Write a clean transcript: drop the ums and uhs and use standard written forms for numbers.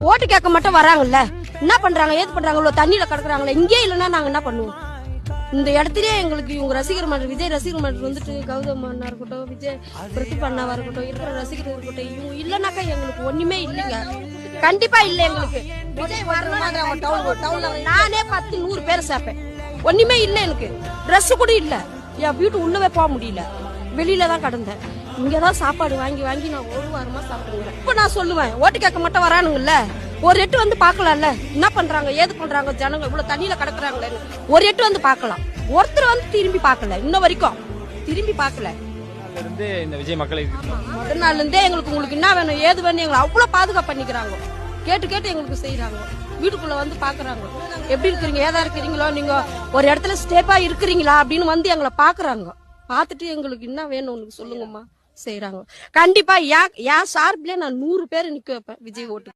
ஓட்டு கேட்க மட்டும் வராங்கல்ல, என்ன பண்றாங்க ஏது பண்றாங்களோ, தண்ணியில கிடக்குறாங்களே, இங்கே இல்லைன்னா நாங்க என்ன பண்ணுவோம்? இந்த இடத்துலயே எங்களுக்கு இவங்க ரசிகர் மன்றம், விஜய் ரசிகர் மன்றம் வந்துட்டு கௌதம் அண்ணா இருக்கட்டும், விஜய் பிரதீப் அண்ணாவா இருக்கட்டும், இருக்கிற ரசிகர் இருக்கட்டும், இவங்க இல்லைனாக்கா எங்களுக்கு ஒண்ணுமே இல்லைங்க. கண்டிப்பா இல்ல எங்களுக்கு. விஜய் வரணும், நானே 10-100 பேர் சேர்ப்பேன். ஒண்ணுமே இல்ல எனக்கு. ட்ரெஸ் கூட இல்ல, என் வீட்டு உள்ளவே போக முடியல, வெளியில தான் கடந்தேன். இங்கதான் சாப்பாடு வாங்கி வாங்கி நான் 1 வாரமா சாப்பிடுவேன். இப்ப நான் சொல்லுவேன், ஓட்டு கேட்க மட்டும் வரானுங்கல்ல, ஒரு எட்டு வந்து பாக்கலாம்ல, என்ன பண்றாங்க ஏது பண்றாங்க ஜனங்க இவ்வளவு தண்ணியில கிடக்குறாங்களே, ஒரு எட்டு வந்து பாக்கலாம். ஒருத்தர் வந்து திரும்பி பாக்கல, இன்ன வரைக்கும் திரும்பி பாக்கல. இந்த விஜய் மக்களை முதல் நாள்ல இருந்தே எங்களுக்கு உங்களுக்கு என்ன வேணும் ஏது வேணும் எங்களை அவ்வளவு பாதுகாப்பு பண்ணிக்கிறாங்க. கேட்டு கேட்டு எங்களுக்கு செய்யறாங்க. வீட்டுக்குள்ள வந்து பாக்குறாங்க, எப்படி இருக்கிறீங்க ஏதா இருக்கிறீங்களோ, நீங்க ஒரு இடத்துல ஸ்டேப்பா இருக்கிறீங்களா அப்படின்னு வந்து எங்களை பாக்குறாங்க. பாத்துட்டு எங்களுக்கு என்ன வேணும் உனக்கு சொல்லுங்கம்மா செய்யறாங்க. கண்டிப்பா என் சார்பிலே நான் 100 பேர் நிக்க வைப்பேன் விஜய் ஓட்டு.